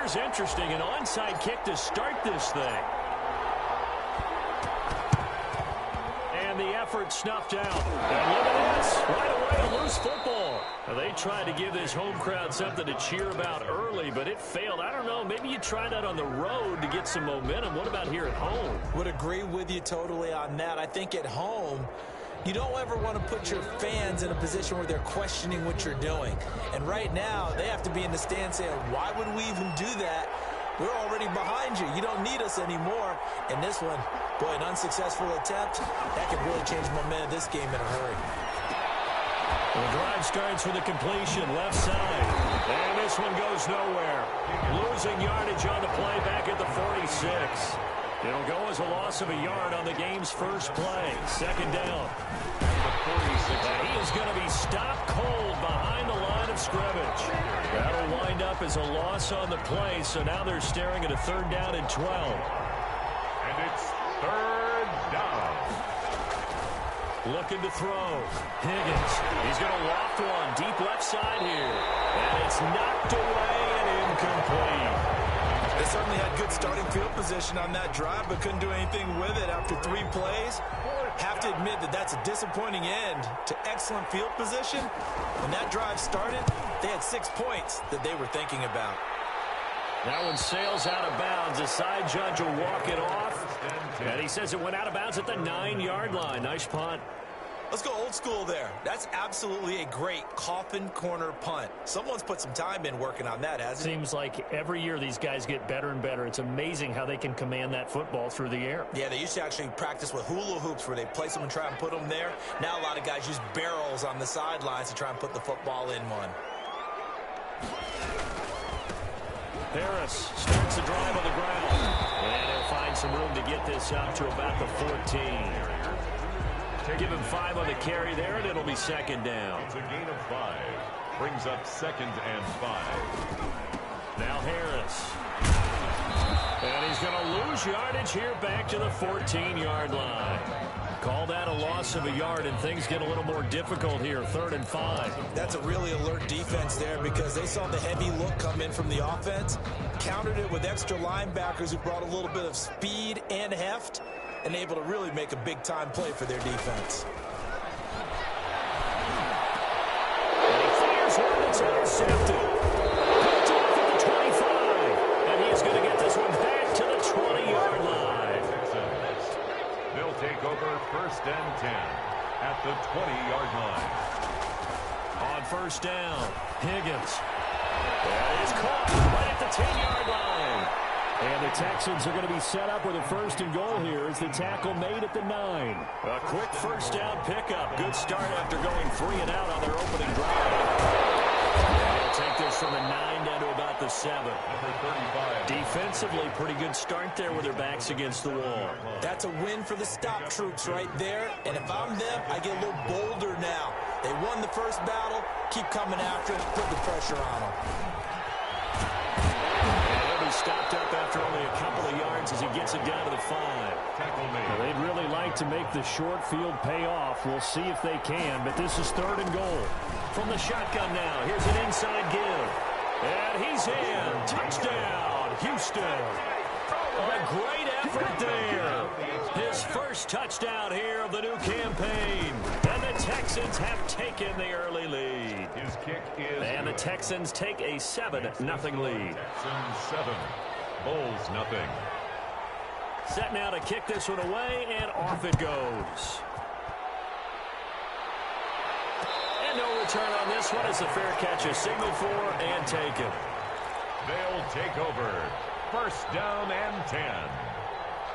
here's interesting, an onside kick to start this thing. And the effort snuffed out. And look at this, right away, a loose football. Now, they tried to give this home crowd something to cheer about early, but it failed. I don't know, maybe you try that on the road to get some momentum. What about here at home? Would agree with you totally on that. I think at home, you don't ever want to put your fans in a position where they're questioning what you're doing. And right now, they have to be in the stand saying, why would we even do that? We're already behind you. You don't need us anymore. And this one, boy, an unsuccessful attempt. That could really change the momentum of this game in a hurry. The drive starts with a completion, left side. And this one goes nowhere. Losing yardage on the play back at the 46. It'll go as a loss of a yard on the game's first play. Second down. And he is going to be stopped cold behind the line of scrimmage. That'll wind up as a loss on the play, so now they're staring at a third down and 12. And it's third down. Looking to throw. Higgins. He's going to loft one deep left side here. And it's knocked away and incomplete. They certainly had good starting field position on that drive, but couldn't do anything with it after 3 plays. Have to admit that that's a disappointing end to excellent field position. When that drive started, they had 6 points that they were thinking about. That one sails out of bounds. The side judge will walk it off. And he says it went out of bounds at the 9-yard line. Nice punt. Let's go old school there. That's absolutely a great coffin corner punt. Someone's put some time in working on that, hasn't it? Seems like every year these guys get better and better. It's amazing how they can command that football through the air. Yeah, they used to actually practice with hula hoops where they place them and try and put them there. Now a lot of guys use barrels on the sidelines to try and put the football in one. Harris starts the drive on the ground. And he'll find some room to get this up to about the 14. Give him 5 on the carry there, and it'll be second down. It's a gain of 5. Brings up second and 5. Now Harris. And he's going to lose yardage here back to the 14-yard line. Call that a loss of a yard, and things get a little more difficult here, 3rd and 5. That's a really alert defense there because they saw the heavy look come in from the offense, countered it with extra linebackers who brought a little bit of speed and heft, and able to really make a big-time play for their defense. And he fires one that's intercepted. Picked off at the 25. And he's going to get this one back to the 20-yard line. They'll take over 1st and 10 at the 20-yard line. On 1st down, Higgins. That is caught right at the 10-yard line. And the Texans are going to be set up with a 1st and goal here as the tackle made at the 9. A quick 1st down pickup. Good start after going 3 and out on their opening drive. And they'll take this from the 9 down to about the 7. Number 35. Defensively, pretty good start there with their backs against the wall. That's a win for the stop troops right there. And if I'm them, I get a little bolder now. They won the first battle. Keep coming after it. Put the pressure on them. He stopped up after only a couple of yards as he gets it down to the 5. Now, they'd really like to make the short field pay off. We'll see if they can, but this is 3rd and goal. From the shotgun now, here's an inside give. And he's in. Touchdown, Houston. A great effort there. His first touchdown here of the new campaign. And the Texans have taken the early lead. His kick is and the Texans take a 7-0 lead. Texans 7, Bulls nothing. Set now to kick this one away, and off it goes. And no return on this one. It's a fair catch, a signal for, and taken. They'll take over. 1st down and 10.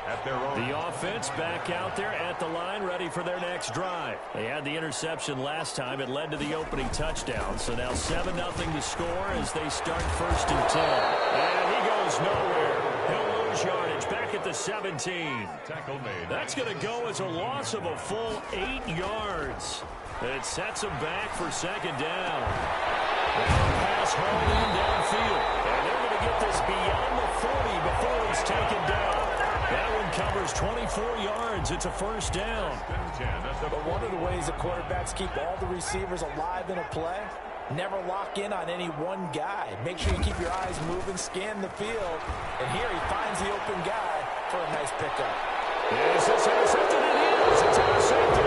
At their own. The offense back out there at the line, ready for their next drive. They had the interception last time. It led to the opening touchdown. So now 7-0 to score as they start 1st and 10. And he goes nowhere. He'll lose yardage back at the 17. Tackle made. That's going to go as a loss of a full 8 yards. It sets him back for 2nd down. Pass hauled in downfield. And they're going to get this beyond the 40 before he's taken down. That one covers 24 yards. It's a 1st down. But one of the ways that quarterbacks keep all the receivers alive in a play Never lock in on any one guy. Make sure you keep your eyes moving, scan the field. And here he finds the open guy for a nice pickup. Is this intercepted? It is. It's intercepted.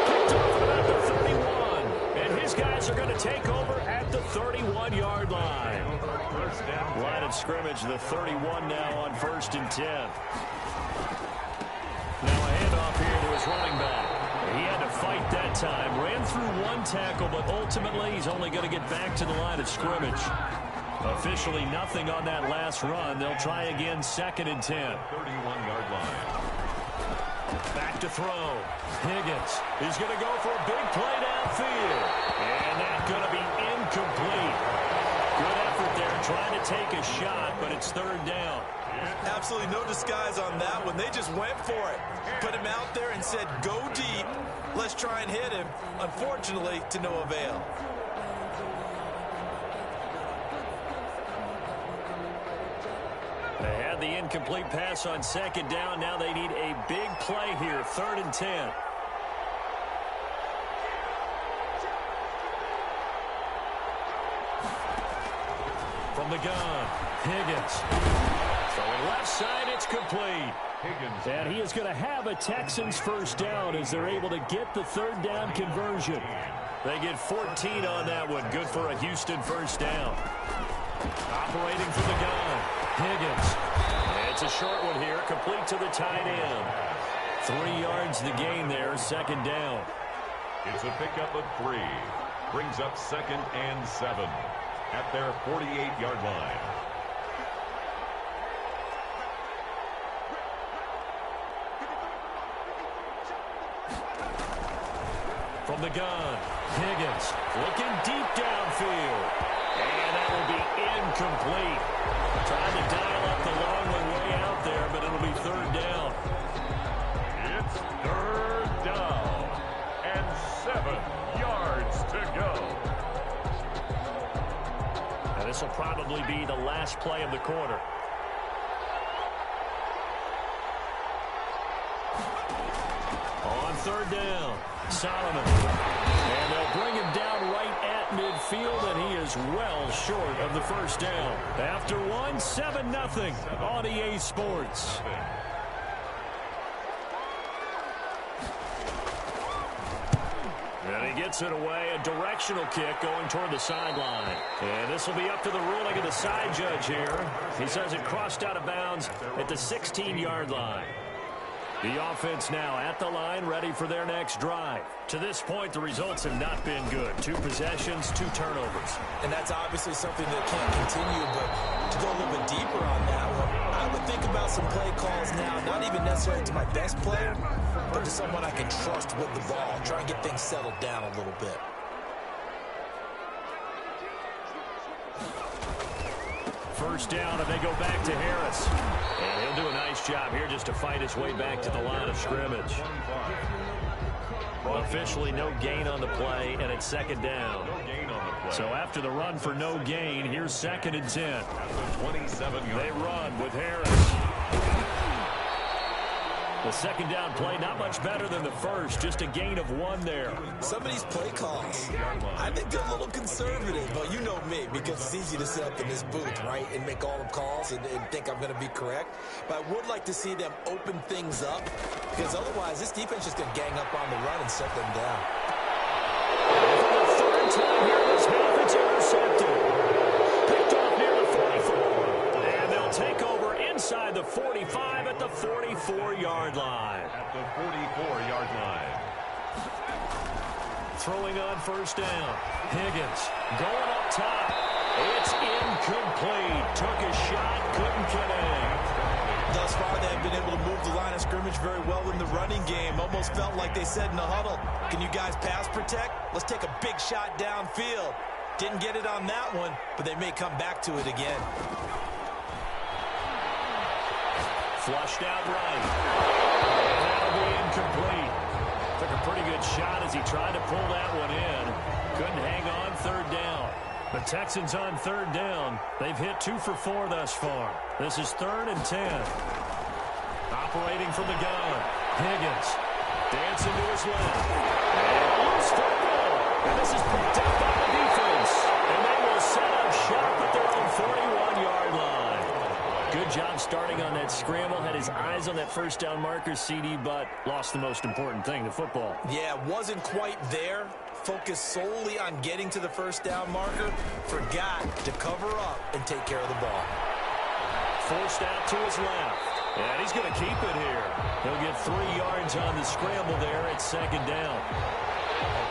Picked off at about the 31. And his guys are going to take over at the 31-yard line. Line of scrimmage, the 31 now on 1st and 10. Now a handoff here to his running back. He had to fight that time. Ran through one tackle, but ultimately he's only going to get back to the line of scrimmage. Officially nothing on that last run. They'll try again 2nd and 10. 31-yard line. Back to throw. Higgins is going to go for a big play downfield. And that's going to be incomplete. Good effort there trying to take a shot, but it's 3rd down. Absolutely no disguise on that one. They just went for it. Put him out there and said, go deep. Let's try and hit him. Unfortunately, to no avail. They had the incomplete pass on 2nd down. Now they need a big play here. 3rd and 10. From the gun, Higgins. Throwing left side, it's complete. Higgins. And he is going to have a Texans 1st down as they're able to get the 3rd down conversion. They get 14 on that one. Good for a Houston 1st down. Operating from the gun, Higgins. It's a short one here, complete to the tight end. 3 yards the gain there, 2nd down. It's a pickup of 3. Brings up 2nd and 7 at their 48-yard line. From the gun, Higgins looking deep downfield. And that will be incomplete. Trying to dial up the long way out there, but it'll be 3rd down. It's 3rd down and 7 yards to go. Now this will probably be the last play of the quarter. On 3rd down, Solomon. And they'll bring him down right at midfield, and he is well short of the 1st down. After 7-0 on EA Sports. And he gets it away, a directional kick going toward the sideline. And this will be up to the ruling of the side judge here. He says it crossed out of bounds at the 16-yard line. The offense now at the line, ready for their next drive. To this point, the results have not been good. 2 possessions, 2 turnovers. And that's obviously something that can't continue, but to go a little bit deeper on that one, I would think about some play calls now, not even necessarily to my best player, but to someone I can trust with the ball. Try and get things settled down a little bit. First down, and they go back to Harris. And he'll do a nice job here just to fight his way back to the line of scrimmage. Officially no gain on the play, and it's 2nd down. So after the run for no gain, here's 2nd and 10. They run with Harris. The 2nd down play, not much better than the first, just a gain of 1 there. Some of these play calls, I think they're a little conservative, but you know me, because it's easy to sit up in this booth, right, and make all the calls and think I'm going to be correct. But I would like to see them open things up, because otherwise this defense is just going to gang up on the run and shut them down. For the 3rd time here this half, it's intercepted. Picked off near the 44. And they'll take over inside the 45 at the 44-yard line. At the 44-yard line. Throwing on 1st down. Higgins going up top. It's incomplete. Took a shot, couldn't connect. Thus far, they have been able to move the line of scrimmage very well in the running game. Almost felt like they said in the huddle, can you guys pass protect? Let's take a big shot downfield. Didn't get it on that one, but they may come back to it again. Flushed out right. And that'll be incomplete. Took a pretty good shot as he tried to pull that one in. Couldn't hang on 3rd down. The Texans on 3rd down. They've hit 2 for 4 thus far. This is 3rd and 10. Operating from the gun. Higgins dancing to his left. And a loose football. And this is picked up by the defense. Good job starting on that scramble. Had his eyes on that first down marker, CD, but lost the most important thing, the football. Yeah, wasn't quite there. Focused solely on getting to the first down marker. Forgot to cover up and take care of the ball. Forced out to his left. And he's going to keep it here. He'll get 3 yards on the scramble there at second down.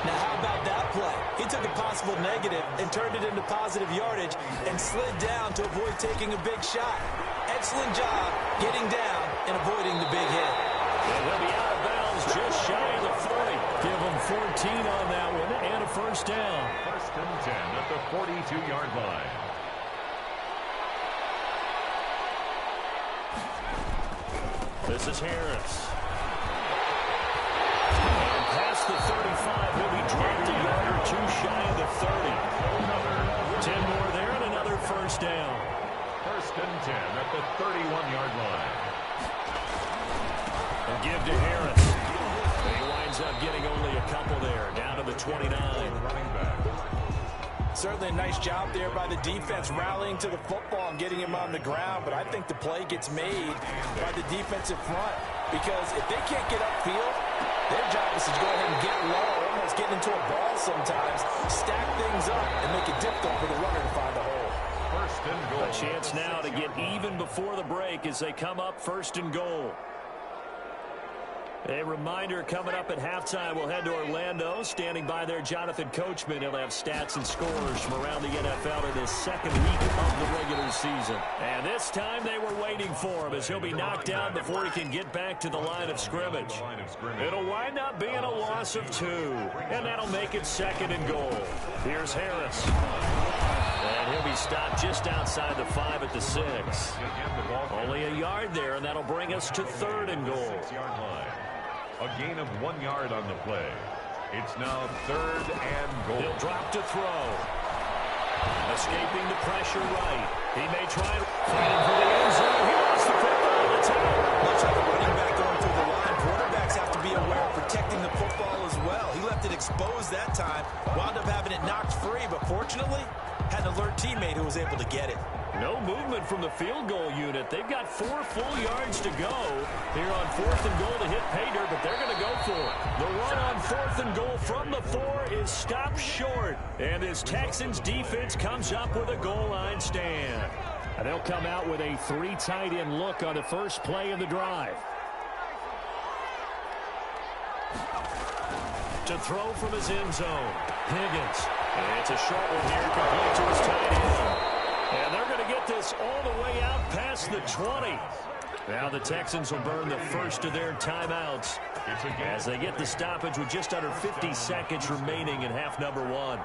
Now, how about that play? He took a possible negative and turned it into positive yardage and slid down to avoid taking a big shot. Excellent job getting down and avoiding the big hit. And he'll be out of bounds just shy of the 40. Give him 14 on that one and a first down. First and 10 at the 42-yard line. This is Harris. And past the 35, he'll be dropped a yard or 2 shy of the 30. 10 more there and another first down. First and 10 at the 31-yard line. And give to Harris. And he winds up getting only a couple there, down to the 29. Running back. Certainly a nice job there by the defense rallying to the football and getting him on the ground, but I think the play gets made by the defensive front because if they can't get upfield, their job is to go ahead and get low, almost get into a ball sometimes, stack things up, and make it difficult for the runner to find the hole. First and goal. A chance now to get even before the break as they come up first and goal. A reminder coming up at halftime, we'll head to Orlando. Standing by there, Jonathan Coachman. He'll have stats and scores from around the NFL in his second week of the regular season. And this time they were waiting for him as he'll be knocked down before he can get back to the line of scrimmage. It'll wind up being a loss of 2, and that'll make it second and goal. Here's Harris. And he'll be stopped just outside the 5 at the 6. Only a yard there, and that'll bring us to third and goal. 6-yard line. A gain of 1 yard on the play. It's now third and goal. He'll drop to throw. Escaping the pressure right. He may try to fighting for the end zone. He lost the football. It's out. Much like a running back going through the line, quarterbacks have to be aware of protecting the football as well. He left it exposed that time, wound up having it knocked free, but fortunately had an alert teammate who was able to get it. No movement from the field goal unit. They've got 4 full yards to go here on 4th and goal to hit pay dirt, but they're going to go for it. The run on 4th and goal from the 4 is stopped short, and this Texans defense comes up with a goal line stand. And they'll come out with a 3 tight end look on the first play of the drive. To throw from his end zone, Higgins. And it's a short one here, complete to his tight end. And they're going to get this all the way out past the 20. Now the Texans will burn the first of their timeouts as they get the stoppage with just under 50 seconds remaining in half number 1.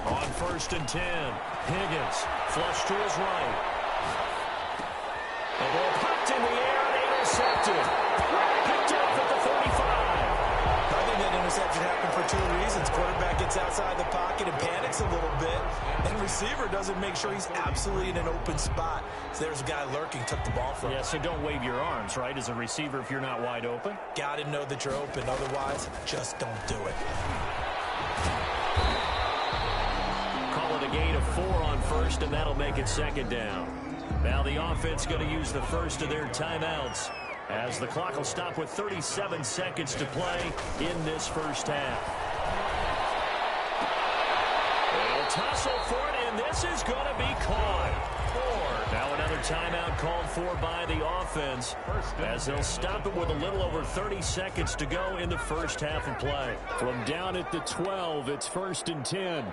On 1st and 10, Higgins flush to his right. The ball popped in the air and intercepted. Picked up at the 35. I think that interception happened for 2 reasons. Quarterback gets outside the pocket and panics a little bit, and receiver doesn't make sure he's absolutely in an open spot. So there's a guy lurking, took the ball from him. Yeah, so don't wave your arms, right, as a receiver if you're not wide open. Got to know that you're open. Otherwise, just don't do it. Call it a gain of 4 on 1st, and that'll make it second down. Now the offense going to use the first of their timeouts as the clock will stop with 37 seconds to play in this first half. They'll tussle for it, and this is going to be caught. Now another timeout called for by the offense as they'll stop it with a little over 30 seconds to go in the first half of play. From down at the 12, it's 1st and 10.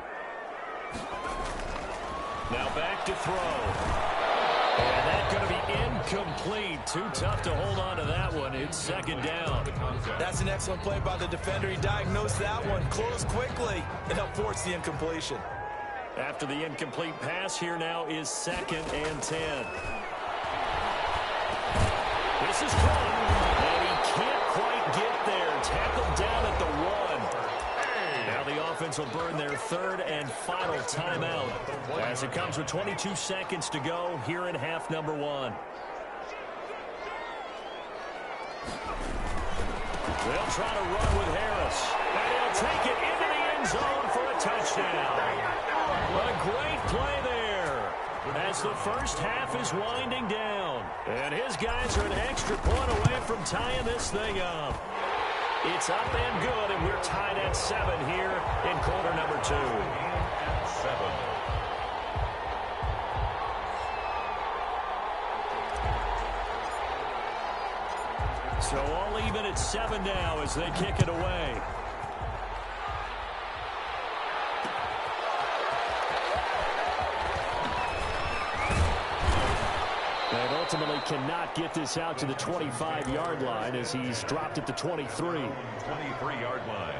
Now back to throw. And that's going to be incomplete. Too tough to hold on to that one. It's second down. That's an excellent play by the defender. He diagnosed that one, closed quickly, and helped force the incompletion. After the incomplete pass, here now is 2nd and 10. This is caught, and he can't quite get there. Tackled down at the 1. Now the offense will burn their 3rd and final timeout as it comes with 22 seconds to go here in half number 1. They'll try to run with Harris. And touchdown. A great play there as the first half is winding down. And his guys are an extra point away from tying this thing up. It's up and good, and we're tied at 7 here in quarter number 2. 7. So all even at 7 now as they kick it away. And ultimately cannot get this out to the 25-yard line as he's dropped at the 23. 23-yard line.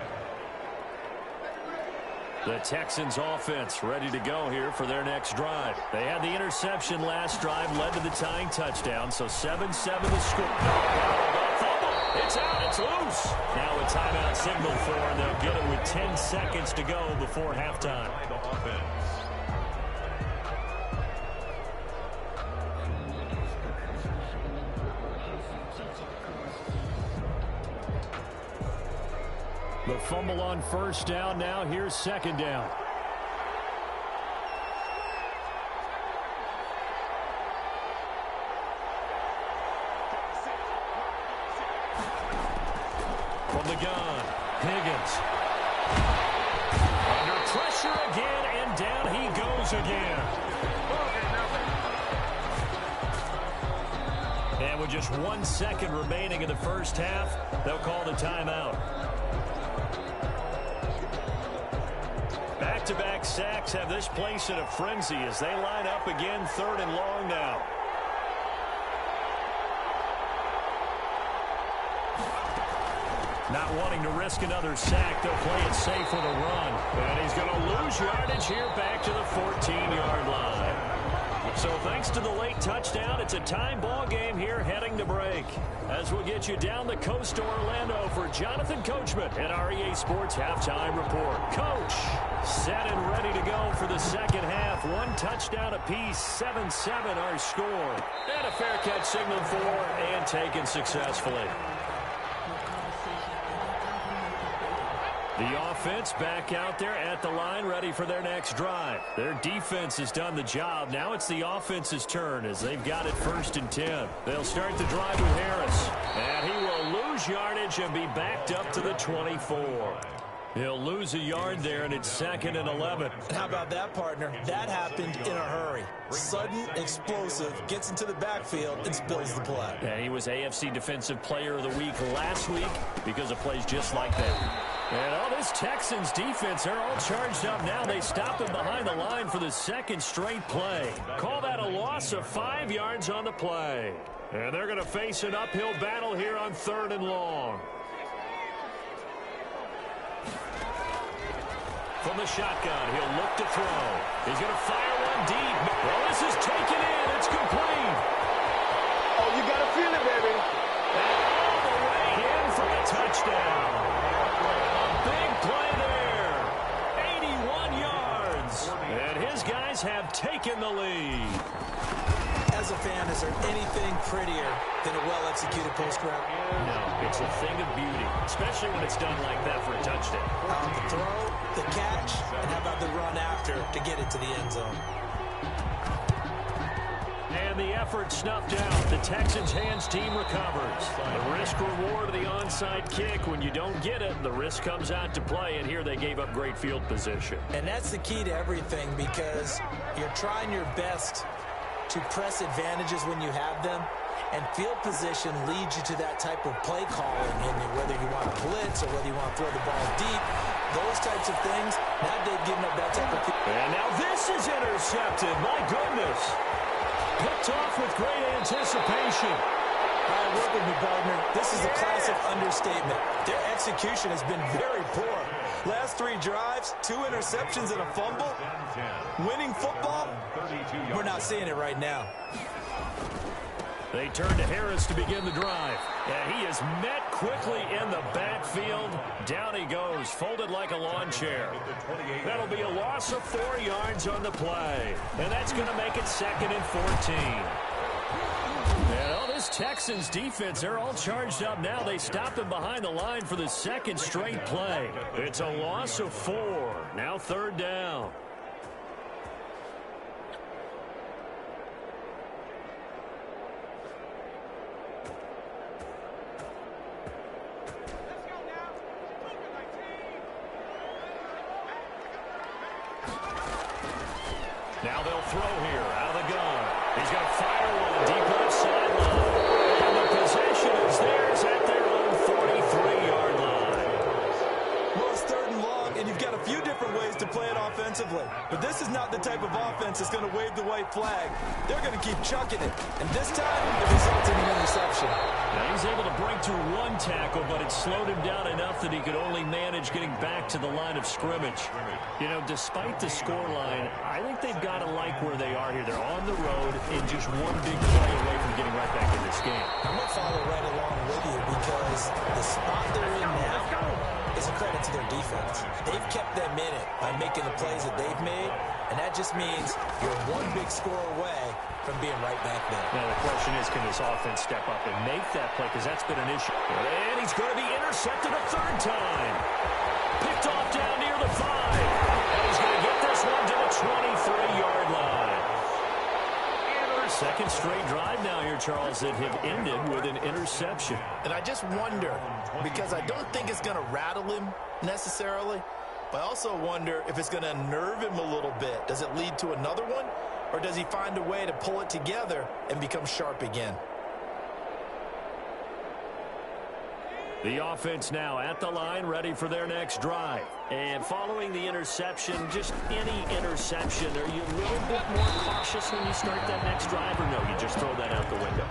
The Texans offense ready to go here for their next drive. They had the interception last drive, led to the tying touchdown, so 7-7 the score. It's out, it's loose. Now a timeout signal for, and they'll get it with 10 seconds to go before halftime. The offense. The fumble on first down now. Here's second down. From the gun, Higgins. Under pressure again, and down he goes again. And with just 1 second remaining in the first half, they'll call the timeout. Back-to-back sacks have this place in a frenzy as they line up again, 3rd and long now. Not wanting to risk another sack, they'll play it safe with a run. And he's going to lose yardage here back to the 14-yard line. So thanks to the late touchdown, it's a time ball game here heading to break. As we'll get you down the coast to Orlando for Jonathan Coachman at our EA Sports Halftime Report. Coach, set and ready to go for the second half. 1 touchdown apiece, 7-7 our score. And a fair catch signal for and taken successfully. The offense back out there at the line, ready for their next drive. Their defense has done the job. Now it's the offense's turn as they've got it 1st and 10. They'll start the drive with Harris. And he will lose yardage and be backed up to the 24. He'll lose a yard there, and it's 2nd and 11. How about that, partner? That happened in a hurry. Sudden, explosive, gets into the backfield, and spills the play. Yeah, he was AFC Defensive Player of the Week last week because of plays just like that. And all this Texans defense, they're all charged up now. They stop him behind the line for the 2nd straight play. Call that a loss of 5 yards on the play. And they're going to face an uphill battle here on 3rd and long. From the shotgun, he'll look to throw. He's going to fire one deep. Well, this is taken in. It's complete. Oh, you got to feel it, baby. And all the way in for a touchdown. A big play there. 81 yards. And his guys have taken the lead. As a fan, is there anything prettier than a well-executed post route? No, it's a thing of beauty, especially when it's done like that for a touchdown. The throw, the catch, and how about the run after to get it to the end zone? And the effort snuffed out. The Texans' hands team recovers. The risk-reward of the onside kick. When you don't get it, the risk comes out to play, and here they gave up great field position. And that's the key to everything because you're trying your best to press advantages when you have them, and field position leads you to that type of play calling, and whether you want to blitz or whether you want to throw the ball deep, those types of things, now they've given up that type of... And now this is intercepted. My goodness. Picked off with great anticipation. Work with me, partner. This is a classic understatement. Their execution has been very poor. Last 3 drives, 2 interceptions and a fumble. Winning football, we're not seeing it right now. They turn to Harris to begin the drive. And he is met quickly in the backfield. Down he goes, folded like a lawn chair. That'll be a loss of 4 yards on the play. And that's going to make it 2nd and 14. And this Texans defense, they're all charged up now. They stopped him behind the line for the second straight play. It's a loss of 4. Now 3rd down. Now they'll throw here out of the gun. He's going to fire one deep left sideline. And the possession is theirs at their own 43-yard line. Well, it's 3rd and long, and you've got a few different ways to play it offensively. But this is not the type of offense that's going to wave the white flag. They're going to keep chucking it. And this time, it results in an interception. Now he's able to break through 1 tackle, but it slowed him down enough that he could only manage getting back to the line of scrimmage. You know, despite the scoreline, I think they've got to like where they are here. They're on the road and just 1 big play away from getting right back in this game. I'm going to follow right along with you because the spot they're in now is a credit to their defense. They've kept them in it by making the plays that they've made, and that just means you're 1 big score away from being right back there. Now the question is, can this offense step up and make that play? Because that's been an issue. And he's going to be intercepted a 3rd time. Picked off down near the 5. And he's going to get this one to the 23-yard line. Second straight drive now here, Charles, that have ended with an interception. And I just wonder, because I don't think it's going to rattle him necessarily, but I also wonder if it's going to unnerve him a little bit. Does it lead to another one? Or does he find a way to pull it together and become sharp again? The offense now at the line, ready for their next drive. And following the interception, just any interception, are you a little bit more cautious when you start that next drive, or no, you just throw that out the window?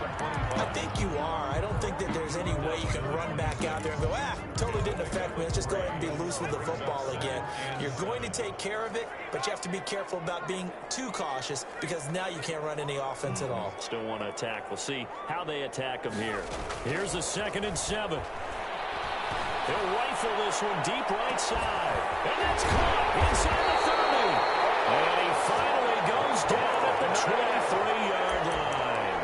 I think you are. I don't think that there's any way you can run back out there and go, totally didn't affect me. Let's just go ahead and be loose with the football again. You're going to take care of it, but you have to be careful about being too cautious because now you can't run any offense at all. Still want to attack. We'll see how they attack them here. Here's a 2nd and 7. He'll rifle this one deep right side. And that's caught inside the 30. And he finally goes down at the 23-yard line.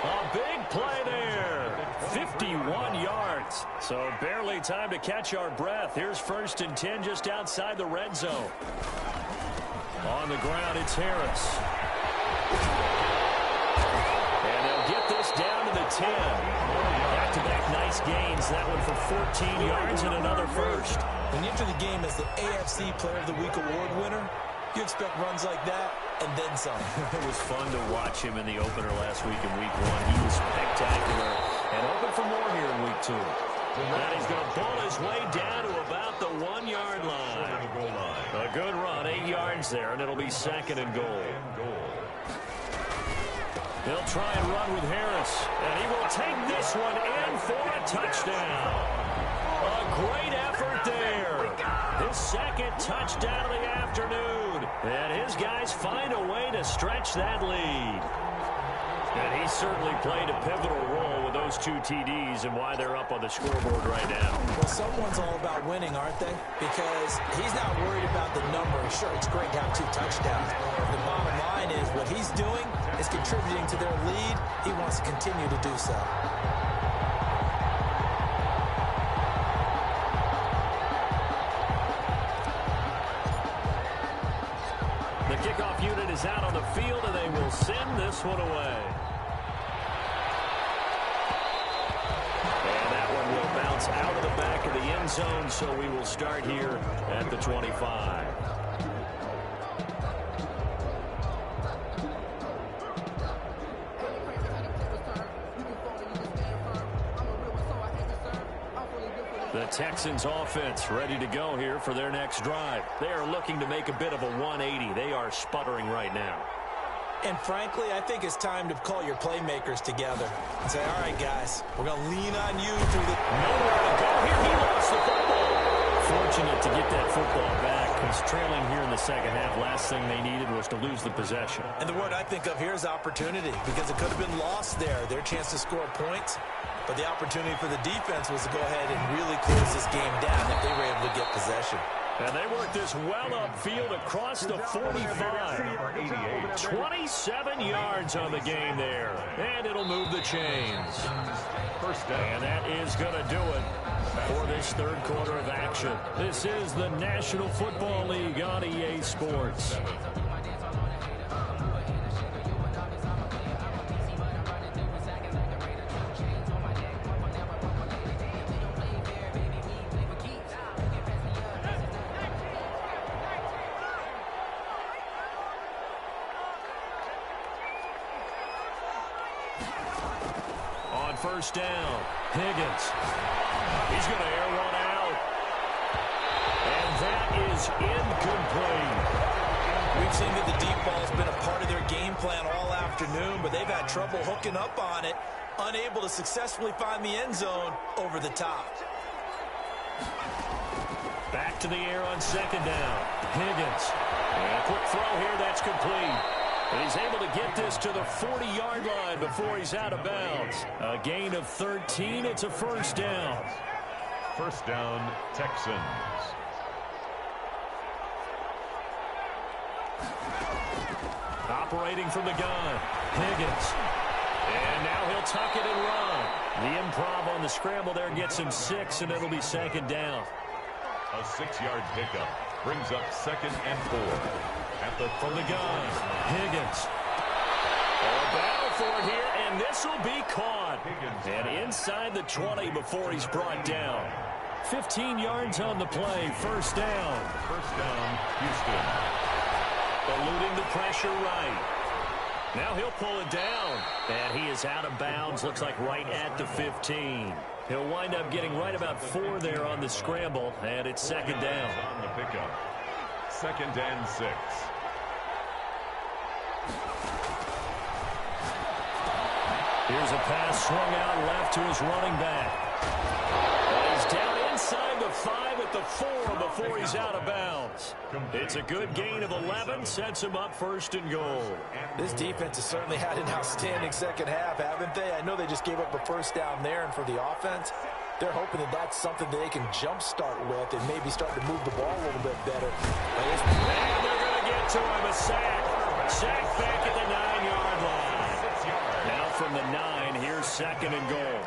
A big play there. 51 yards. So barely time to catch our breath. Here's 1st and 10 just outside the red zone. On the ground, it's Harris. And they'll get this down to the 10. Back-to-back nice gains. That one for 14 yards and another first. When you enter the game as the AFC Player of the Week award winner, you expect runs like that and then some. It was fun to watch him in the opener last week in Week 1. He was spectacular and open for more here in Week 2. Now he's going to pull his way down to about the 1-yard line. A good run, 8 yards there, and it'll be 2nd and goal. They'll try and run with Harris, and he will take this one in for a touchdown. A great effort there. His 2nd touchdown of the afternoon. And his guys find a way to stretch that lead. And he certainly played a pivotal role with those 2 TDs and why they're up on the scoreboard right now. Well, someone's all about winning, aren't they? Because he's not worried about the number. Sure, it's great to have 2 touchdowns. The bottom line is what he's doing is contributing to their lead. He wants to continue to do so. The kickoff unit is out on the field, and they will send this one away. And that one will bounce out of the back of the end zone, so we will start here at the 25. The Texans offense ready to go here for their next drive. They are looking to make a bit of a 180. They are sputtering right now. And frankly, I think it's time to call your playmakers together and say, all right, guys, we're going to lean on you through the... Nowhere to go here. He lost the football. Fortunate to get that football back. He's trailing here in the second half. Last thing they needed was to lose the possession. And the word I think of here is opportunity, because it could have been lost there. Their chance to score points. But the opportunity for the defense was to go ahead and really close this game down if they were able to get possession. And they work this well upfield across the 45. 27 yards on the game there. And it'll move the chains. First down. And that is going to do it for this third quarter of action. This is the National Football League on EA Sports. First down, Higgins. He's going to air one out. And that is incomplete. We've seen that the deep ball has been a part of their game plan all afternoon, but they've had trouble hooking up on it, unable to successfully find the end zone over the top. Back to the air on second down. Higgins. And a quick throw here, that's complete. And he's able to get this to the 40-yard line before he's out of bounds. A gain of 13. It's a first down. First down, Texans. Operating from the gun, Higgins. And now he'll tuck it and run. The improv on the scramble there gets him 6, and it'll be second down. A 6-yard pickup brings up 2nd and 4. From the gun, Higgins. A battle for it here, and this will be caught. And inside the 20 before he's brought down. 15 yards on the play, first down. First down, Houston. Eluding the pressure right. Now he'll pull it down. And he is out of bounds, looks like right at the 15. He'll wind up getting right about 4 there on the scramble, and it's second down. On the pickup. 2nd and 6. Here's a pass swung out left to his running back. And he's down inside the 5 at the 4 before he's out of bounds. It's a good gain of 11, sets him up first and goal. This defense has certainly had an outstanding second half, haven't they? I know they just gave up a first down there, and for the offense, they're hoping that that's something that they can jumpstart with and maybe start to move the ball a little bit better. And they're going to get to him, a sack. Sack back at the 9-yard line. Now from the 9, here's second and goal.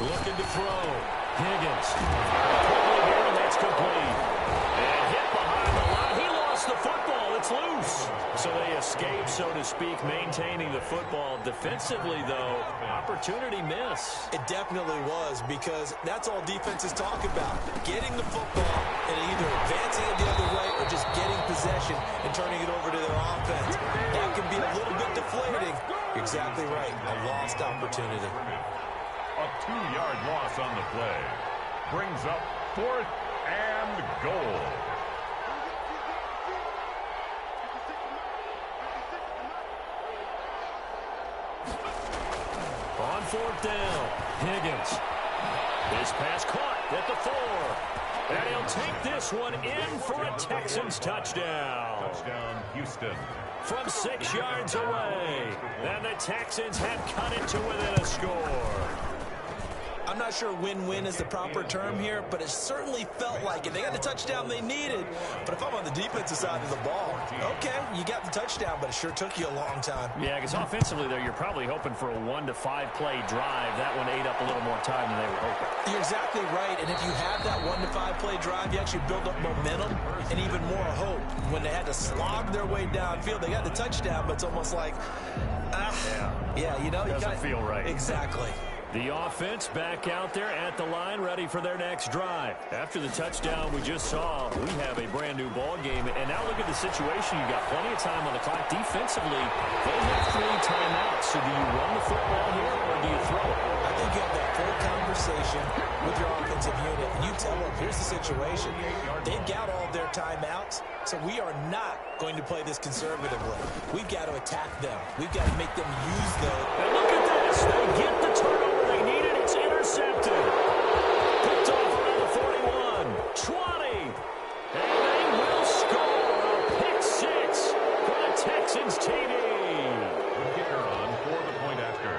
Looking to throw. Higgins. Quickly here, and that's complete. And hit behind the line. He lost the football. It's loose. So they escape, so to speak, maintaining the football. Defensively, though, opportunity miss. It definitely was, because that's all defenses talk about. Getting the football and either advancing it the other way or just getting possession and turning it over to their offense. That can be a little bit deflating. You're exactly right. A lost opportunity. A 2-yard loss on the play. Brings up 4th and goal. On 4th down, Higgins. This pass caught at the 4. And he'll take this one in for a Texans touchdown. Touchdown, Houston. From 6 yards away. And the Texans have cut it to within a score. I'm not sure win-win is the proper term here, but it certainly felt like it. They got the touchdown they needed. But if I'm on the defensive side of the ball, okay, you got the touchdown, but it sure took you a long time. Yeah, because offensively there, you're probably hoping for a 1 to 5 play drive. That one ate up a little more time than they were hoping. You're exactly right, and if you have that 1 to 5 play drive, you actually build up momentum and even more hope. When they had to slog their way downfield, they got the touchdown, but it's almost like, yeah, you know, doesn't feel right. Exactly. The offense back out there at the line, ready for their next drive. After the touchdown we just saw, we have a brand new ball game. And now look at the situation. You got plenty of time on the clock. Defensively, they have 3 timeouts. So do you run the football here or do you throw it? I think you have that full conversation with your offensive unit, and you tell them, here's the situation. They've got all their timeouts, so we are not going to play this conservatively. We've got to attack them. We've got to make them use those. And look at this. They get the turnover they needed. It's intercepted. Picked off around the 41. 20. And they will score a pick 6 for the Texans TD. The kicker on for the point after.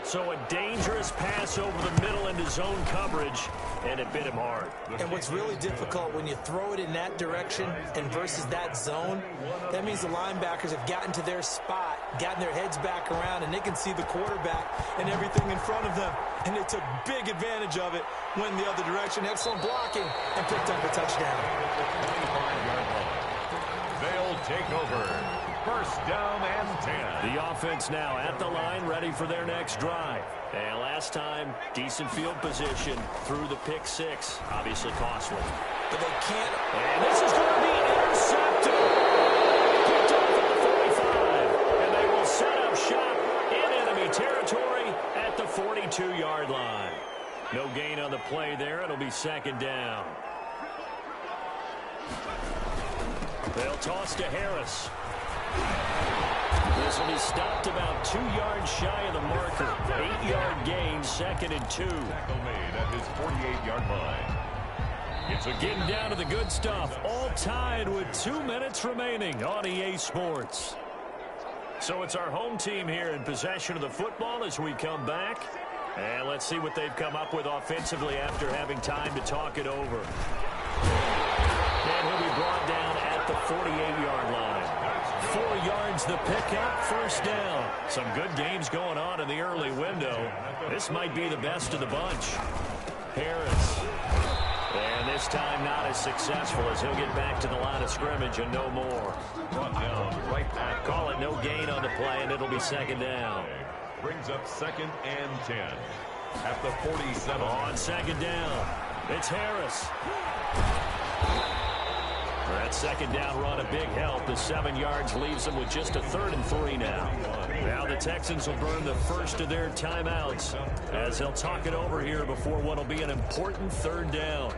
So a dangerous pass pass over the middle into zone coverage, and it bit him hard. And what's really difficult when you throw it in that direction and versus that zone, that means the linebackers have gotten to their spot, gotten their heads back around, and they can see the quarterback and everything in front of them. And they took big advantage of it, went the other direction, excellent blocking, and picked up a touchdown. They'll take over. First down and 10. The offense now at the line, ready for their next drive. And last time, decent field position through the pick six. Obviously costly. But they can't. And this is going to be intercepted. Picked off at the 45. And they will set up shop in enemy territory at the 42-yard line. No gain on the play there. It'll be second down. They'll toss to Harris. This will be stopped about 2 yards shy of the marker. 8-yard gain, second and 2. Tackle made at his 48-yard line. It's getting down to the good stuff. All tied with 2 minutes remaining on EA Sports. So it's our home team here in possession of the football as we come back. And let's see what they've come up with offensively after having time to talk it over. And he'll be brought down at the 48-yard line. 4 yards the pickup, first down. Some good games going on in the early window. This might be the best of the bunch. Harris. And this time not as successful as he'll get back to the line of scrimmage and no more. Brought down right at. Call it no gain on the play, and it'll be second down. Brings up second and 10 at the 47. On second down, it's Harris. That second down run, a big help. The 7 yards leaves them with just a 3rd and 3 now. Now the Texans will burn the first of their timeouts as they'll talk it over here before what will be an important 3rd down.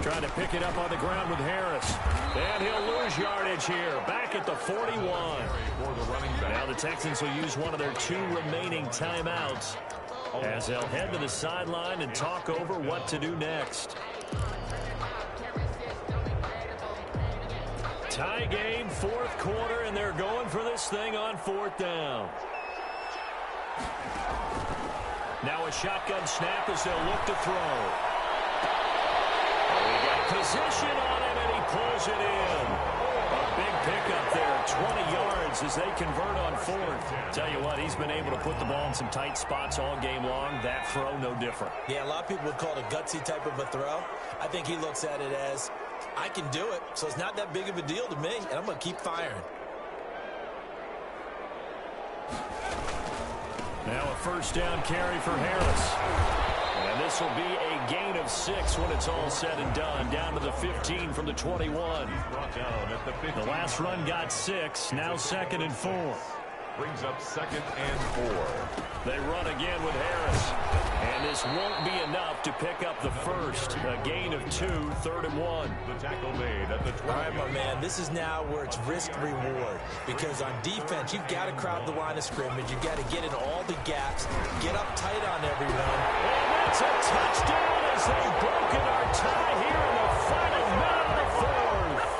Trying to pick it up on the ground with Harris. And he'll lose yardage here. Back at the 41. Now the Texans will use one of their 2 remaining timeouts as they'll head to the sideline and talk over what to do next. Tie game, 4th quarter, and they're going for this thing on 4th down. Now a shotgun snap as they'll look to throw. We got position on him, and he pulls it in. A big pickup there, 20 yards as they convert on 4th. Tell you what, he's been able to put the ball in some tight spots all game long. That throw, no different. Yeah, a lot of people would call it a gutsy type of a throw. I think he looks at it as, I can do it, so it's not that big of a deal to me, and I'm going to keep firing. Now a first down carry for Harris. And this will be a gain of 6 when it's all said and done. Down to the 15 from the 21. The last run got 6. Now 2nd and 4. Brings up 2nd and 4. They run again with Harris. And this won't be enough to pick up the first. A gain of 2, 3rd and 1. The tackle made at the 20. All right, my man, this is now where it's risk-reward. Because on defense, you've got to crowd the line of scrimmage. You've got to get in all the gaps, get up tight on everyone. And that's a touchdown as they've broken our tie here in the final minute of the 4th.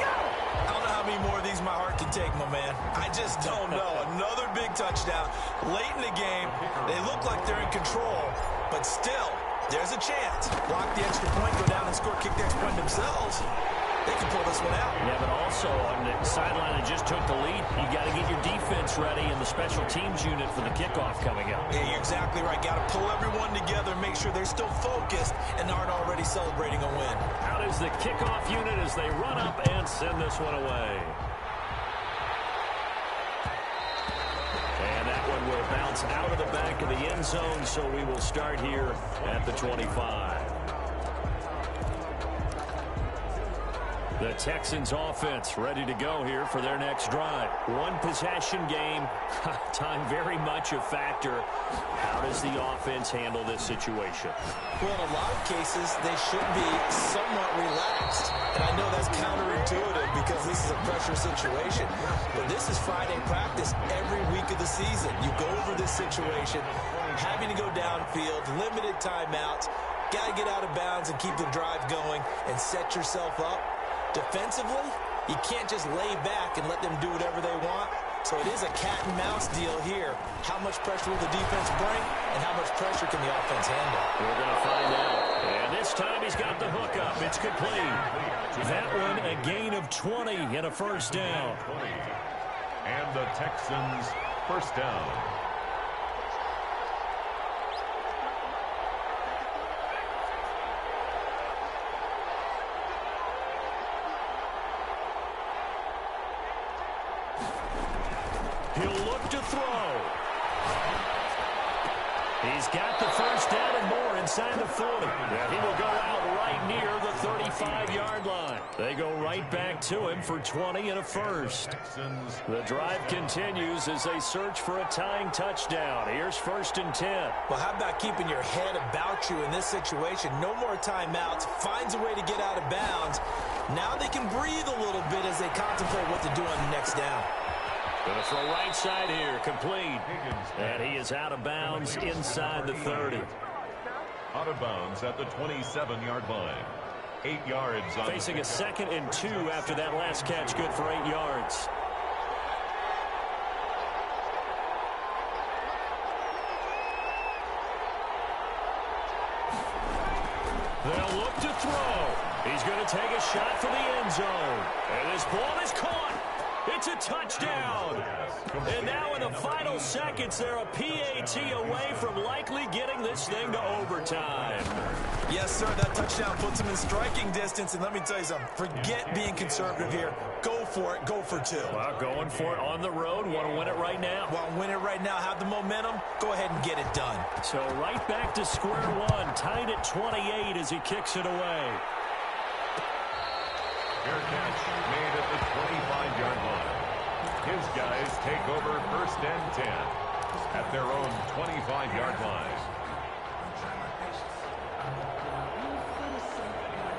I don't know how many more of these my heart can take, my man. I just don't know. Another big touchdown. Late in the game, they look like they're in control, but still, there's a chance. Block the extra point, go down and score, kick the extra point themselves. They can pull this one out. Yeah, but also on the sideline that just took the lead, you got to get your defense ready and the special teams unit for the kickoff coming up. Yeah, you're exactly right. Got to pull everyone together, make sure they're still focused and aren't already celebrating a win. Out is the kickoff unit as they run up and send this one away. And that one will bounce out of the back of the end zone, so we will start here at the 25. The Texans offense ready to go here for their next drive. One possession game. Time very much a factor. How does the offense handle this situation? Well, in a lot of cases, they should be somewhat relaxed. And I know that's counterintuitive because this is a pressure situation. But this is Friday practice every week of the season. You go over this situation, having to go downfield, limited timeouts, got to get out of bounds and keep the drive going and set yourself up. Defensively, You can't just lay back and let them do whatever they want. So it is a cat-and-mouse deal here. How much pressure will the defense bring, and how much pressure can the offense handle? We're going to find out. And this time he's got the hook up. It's complete. That one a gain of 20 and a first down. And the Texans first down. He'll look to throw. He's got the first down and more inside the 40. And he will go out right near the 35-yard line. They go right back to him for 20 and a first. The drive continues as they search for a tying touchdown. Here's 1st and 10. Well, how about keeping your head about you in this situation? No more timeouts. Finds a way to get out of bounds. Now they can breathe a little bit as they contemplate what to do on the next down. Going to throw right side here, complete. And he is out of bounds inside the 30. Out of bounds at the 27-yard line. 8 yards. On facing a 2nd and 2 after that last catch, good for 8 yards. They'll look to throw. He's going to take a shot for the end zone. And this ball is caught. It's a touchdown. And now in the final seconds, they're a PAT away from likely getting this thing to overtime. Yes, sir, that touchdown puts them in striking distance. And let me tell you something, forget being conservative here. Go for it, go for 2. Well, going for it on the road. Want to win it right now? Want to win it right now, have the momentum, go ahead and get it done. So right back to square one, tied at 28 as he kicks it away. Fair catch made at the 25-yard line. His guys take over 1st and 10 at their own 25-yard line.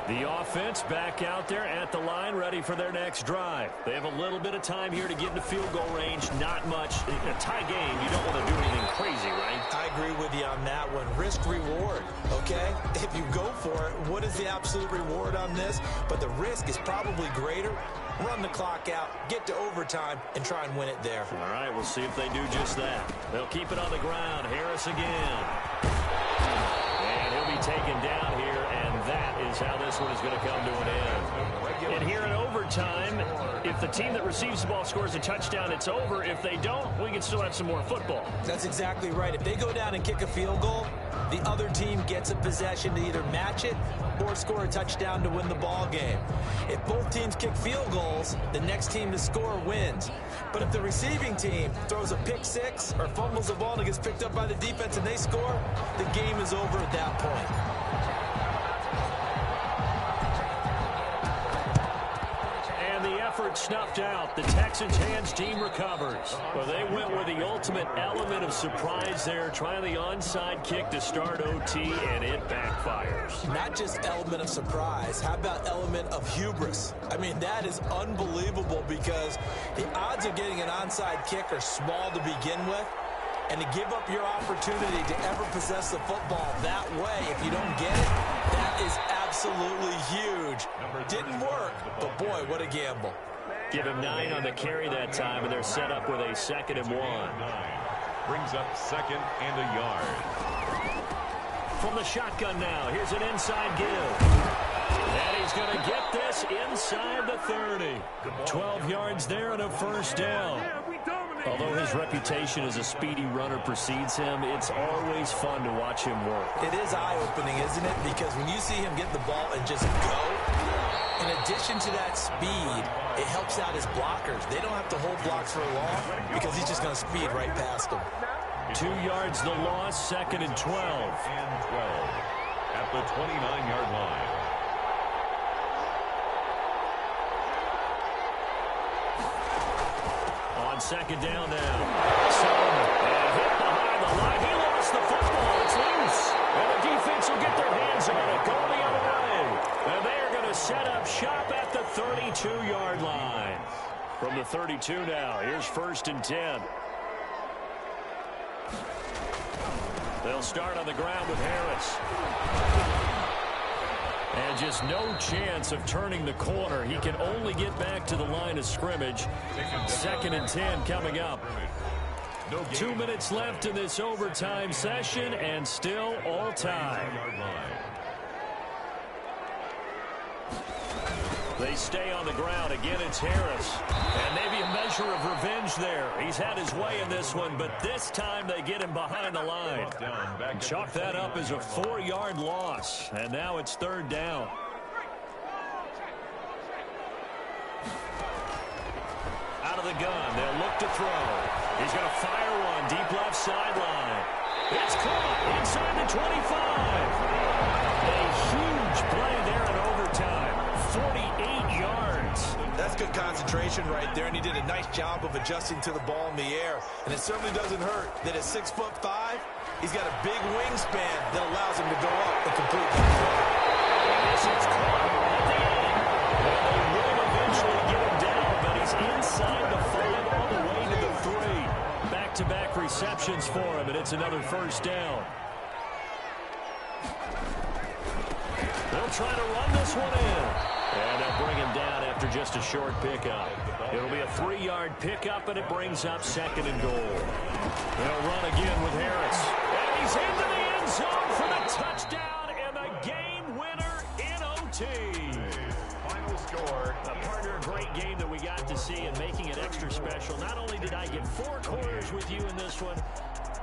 The offense back out there at the line, ready for their next drive. They have a little bit of time here to get into field goal range. Not much. In a tie game, you don't want to do anything crazy, right? I agree with you on that one. Risk-reward, okay? If you go for it, what is the absolute reward on this? But the risk is probably greater. Run the clock out, get to overtime, and try and win it there. All right, we'll see if they do just that. They'll keep it on the ground. Harris again. And he'll be taken down here, and that is how this one is going to come to an end. And here in overtime, if the team that receives the ball scores a touchdown, it's over. If they don't, we can still have some more football. That's exactly right. If they go down and kick a field goal, the other team gets a possession to either match it or score a touchdown to win the ball game. If both teams kick field goals, the next team to score wins. But if the receiving team throws a pick six or fumbles the ball and it gets picked up by the defense and they score, the game is over at that point. Snuffed out. The Texans' hands team recovers. Well, they went with the ultimate element of surprise there, trying the onside kick to start OT, and it backfires. Not just element of surprise. How about element of hubris? I mean, that is unbelievable because the odds of getting an onside kick are small to begin with. And to give up your opportunity to ever possess the football that way, if you don't get it, that is absolutely huge. Didn't work, but boy, what a gamble. Give him 9 on the carry that time, and they're set up with a 2nd and 1. Brings up 2nd and a yard. From the shotgun now, here's an inside give. And he's going to get this inside the 30. 12 yards there and a first down. Although his reputation as a speedy runner precedes him, it's always fun to watch him work. It is eye-opening, isn't it? Because when you see him get the ball and just go, in addition to that speed, it helps out his blockers. They don't have to hold blocks for long because he's just going to speed right past them. 2 yards the loss, 2nd and 12. And 12 at the 29-yard line. On 2nd down now. And hit behind the line. He lost the football. It's loose. And the defense will get their hands on it. Going the other way. And they are going to set up shop at the 32-yard line. From the 32 now, here's 1st and 10. They'll start on the ground with Harris. And just no chance of turning the corner. He can only get back to the line of scrimmage. 2nd and 10 coming up. 2 minutes left in this overtime session, and still all time. They stay on the ground. Again, it's Harris. And maybe a measure of revenge there. He's had his way in this one, but this time they get him behind the line. Chalk that up as a 4-yard loss. And now it's 3rd down. Out of the gun. They'll look to throw. He's going to fire one. Deep left sideline. It's caught inside the 25. A huge play there in overtime. 48 yards. That's good concentration right there, and he did a nice job of adjusting to the ball in the air. And it certainly doesn't hurt that at 6'5", he's got a big wingspan that allows him to go up and complete that throw. This is caught at the end. Well, they will eventually get him down, but he's inside the 5 all the way to the 3. Back-to-back receptions for him, and it's another 1st down. They'll try to run this one in. And they'll bring him down after just a short pickup. It'll be a 3-yard pickup, and it brings up 2nd and goal. They'll run again with Harris. And he's into the end zone for the touchdown and the game winner in OT. Final score. Partner, a great game that we got to see and making it extra special. Not only did I get 4 quarters with you in this one,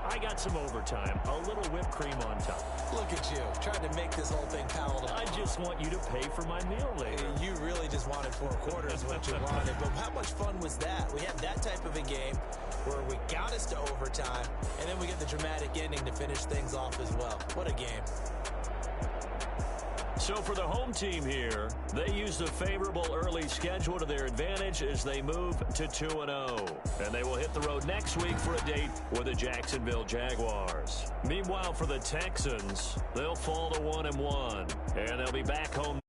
I got some overtime, a little whipped cream on top. Look at you, trying to make this whole thing palatable. I just want you to pay for my meal later. You really just wanted 4 quarters what you wanted, but how much fun was that? We had that type of a game where we got us to overtime, and then we get the dramatic ending to finish things off as well. What a game. So for the home team here, they use the favorable early schedule to their advantage as they move to 2-0. And they will hit the road next week for a date with the Jacksonville Jaguars. Meanwhile, for the Texans, they'll fall to 1-1. And they'll be back home